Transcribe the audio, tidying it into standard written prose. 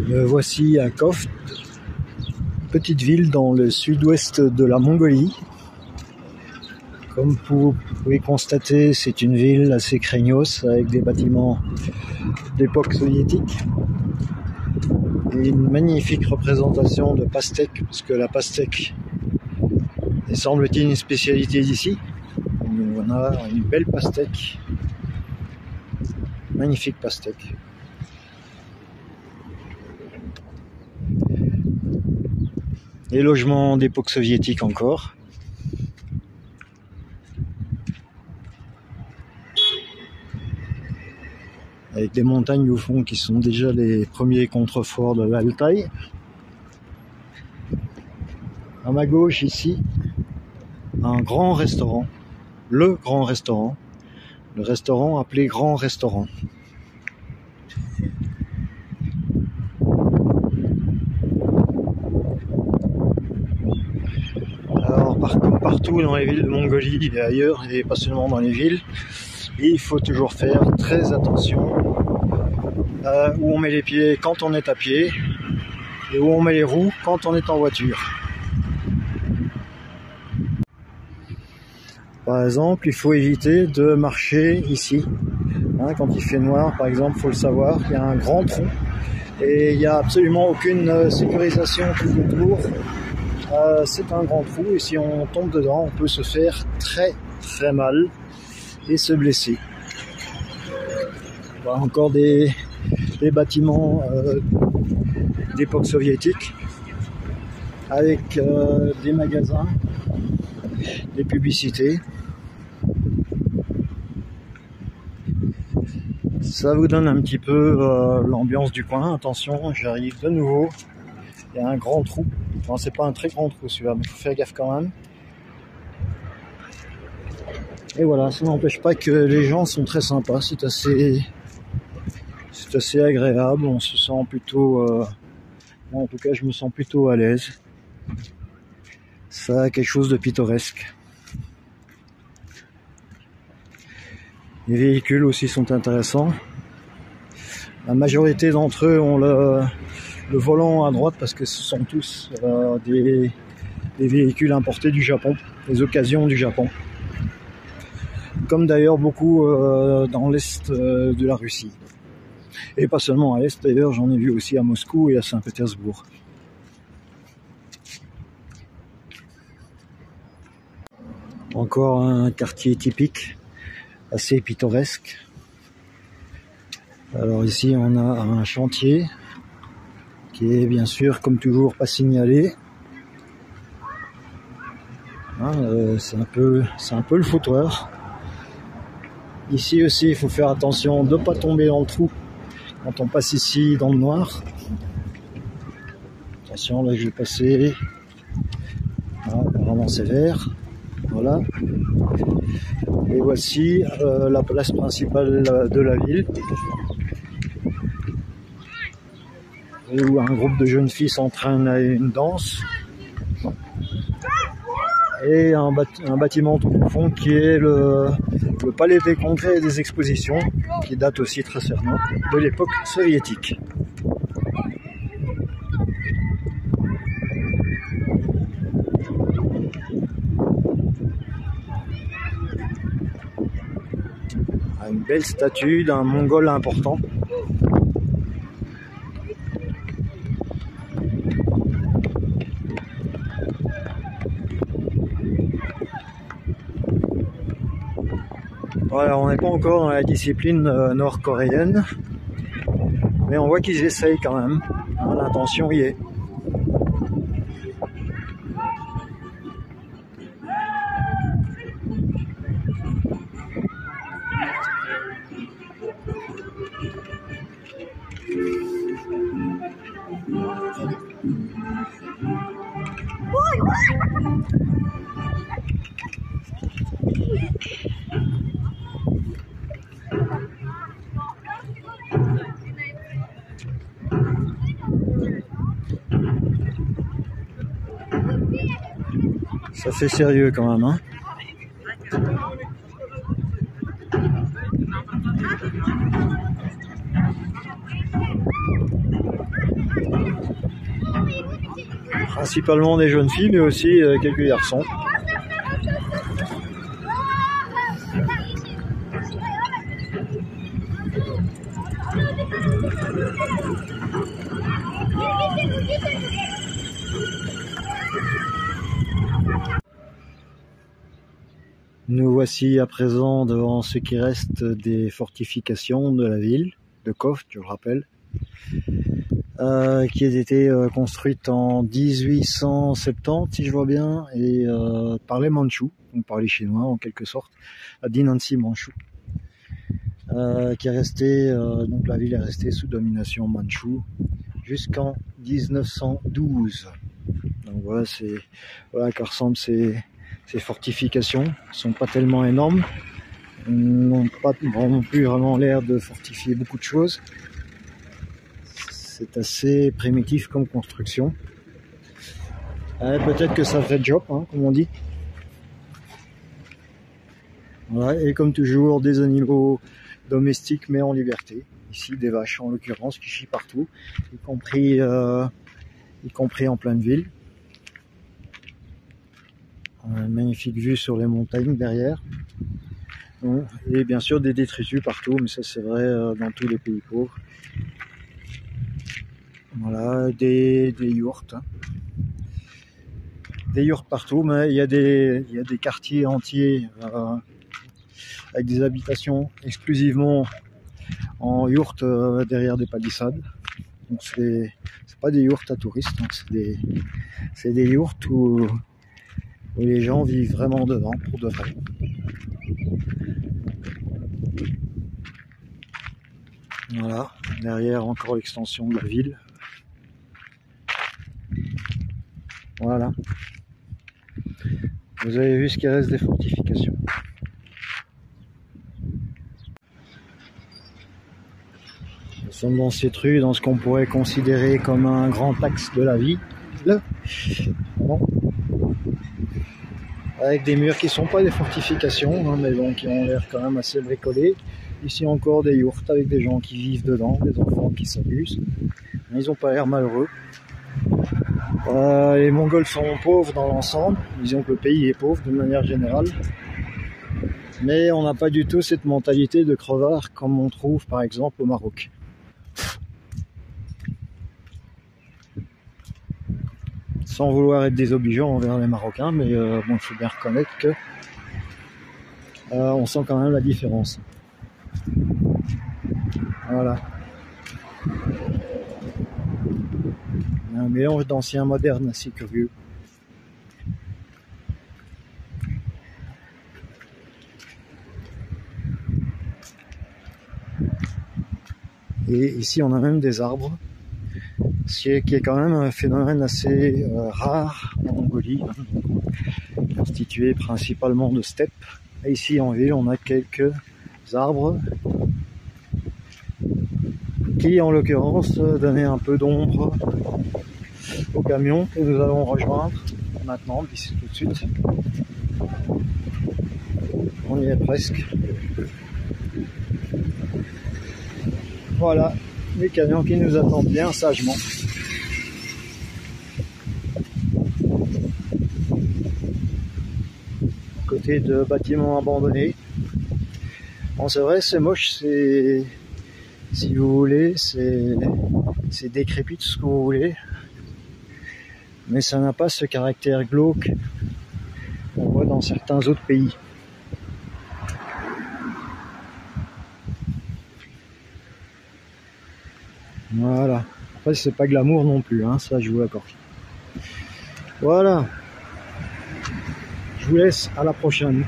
Me voici à Khoft, petite ville dans le sud-ouest de la Mongolie. Comme vous pouvez constater, c'est une ville assez craignos avec des bâtiments d'époque soviétique et une magnifique représentation de pastèque, parce que la pastèque est semble-t-il une spécialité d'ici. On a une belle pastèque, magnifique pastèque. Les logements d'époque soviétique encore. Avec des montagnes au fond qui sont déjà les premiers contreforts de l'Altaï. À ma gauche ici, un grand restaurant, le restaurant appelé Grand Restaurant. Alors comme partout dans les villes de Mongolie et ailleurs, et pas seulement dans les villes, il faut toujours faire très attention où on met les pieds quand on est à pied et où on met les roues quand on est en voiture. Par exemple, il faut éviter de marcher ici. Quand il fait noir, par exemple, il faut le savoir, il y a un grand trou et il n'y a absolument aucune sécurisation tout autour. C'est un grand trou et si on tombe dedans, on peut se faire très très mal et se blesser. Voilà encore des bâtiments d'époque soviétique avec des magasins, des publicités. Ça vous donne un petit peu l'ambiance du coin. Attention, j'arrive de nouveau. Il y a un grand trou. Non, c'est pas un très grand trou celui-là, mais il faut faire gaffe quand même. Et voilà, ça n'empêche pas que les gens sont très sympas. C'est assez agréable. On se sent plutôt... Moi, en tout cas, je me sens plutôt à l'aise. Ça a quelque chose de pittoresque. Les véhicules aussi sont intéressants. La majorité d'entre eux ont le volant à droite parce que ce sont tous des véhicules importés du Japon, des occasions du Japon. Comme d'ailleurs beaucoup dans l'est de la Russie. Et pas seulement à l'est d'ailleurs, j'en ai vu aussi à Moscou et à Saint-Pétersbourg. Encore un quartier typique, assez pittoresque. Alors ici on a un chantier qui est bien sûr comme toujours pas signalé. C'est un peu le foutoir. Ici aussi il faut faire attention de ne pas tomber dans le trou quand on passe ici dans le noir. Attention, là je vais passer. Apparemment c'est vert. Voilà. Et voici la place principale de la ville, où un groupe de jeunes filles s'entraînent à une danse. Et un bâtiment tout au fond qui est le palais des congrès et des expositions, qui date aussi très certainement de l'époque soviétique. Une belle statue d'un Mongol important. Voilà, on n'est pas encore dans la discipline nord-coréenne, mais on voit qu'ils essayent quand même. L'intention y est. Ça fait sérieux quand même, hein. Principalement des jeunes filles, mais aussi quelques garçons. Nous voici à présent devant ce qui reste des fortifications de la ville de Khoft, je le rappelle, qui a été construite en 1870, si je vois bien, et par les Mandchous, donc par les Chinois en quelque sorte, la dynastie Mandchoue, qui est restée, donc la ville est restée sous domination mandchoue jusqu'en 1912. Donc voilà, voilà à quoi ressemblent ces fortifications. Elles sont pas tellement énormes, n'ont pas non plus vraiment l'air de fortifier beaucoup de choses. C'est assez primitif comme construction. Peut-être que ça fait le job, hein, comme on dit. Voilà, et comme toujours, des animaux domestiques mais en liberté. Ici, des vaches en l'occurrence qui chient partout, y compris en pleine ville. Une magnifique vue sur les montagnes derrière. Et bien sûr des détritus partout, mais ça c'est vrai dans tous les pays pauvres. Voilà, des yourtes. Des yourtes partout, mais il y a des quartiers entiers avec des habitations exclusivement en yourte derrière des palissades. Donc c'est pas des yourtes à touristes, hein, c'est des yourtes où les gens vivent vraiment dedans pour de vrai. Voilà, derrière encore l'extension de la ville. Voilà. Vous avez vu ce qui reste des fortifications. Nous sommes dans cette rue, dans ce qu'on pourrait considérer comme un grand axe de la ville. Bon. Avec des murs qui ne sont pas des fortifications, hein, mais bon, qui ont l'air quand même assez bricolés. Ici encore des yourtes avec des gens qui vivent dedans, des enfants qui s'amusent. Ils n'ont pas l'air malheureux. Les Mongols sont pauvres dans l'ensemble, disons que le pays est pauvre de manière générale. Mais on n'a pas du tout cette mentalité de crevard comme on trouve par exemple au Maroc. Sans vouloir être désobligeant envers les Marocains, mais bon, il faut bien reconnaître que on sent quand même la différence. Voilà. Un mélange d'ancien moderne assez curieux. Et ici on a même des arbres, ce qui est quand même un phénomène assez rare en Mongolie, hein, constitué principalement de steppes. Et ici en ville on a quelques arbres qui en l'occurrence donnaient un peu d'ombre au camion que nous allons rejoindre maintenant, d'ici tout de suite. On y est presque. Voilà, les camions qui nous attendent bien sagement. Côté de bâtiments abandonnés. Bon, c'est vrai, c'est moche, c'est, si vous voulez, c'est décrépit, tout ce que vous voulez. Mais ça n'a pas ce caractère glauque qu'on voit dans certains autres pays. Voilà. Après, c'est pas glamour non plus, hein, ça je vous l'accorde. Voilà. Je vous laisse, à la prochaine.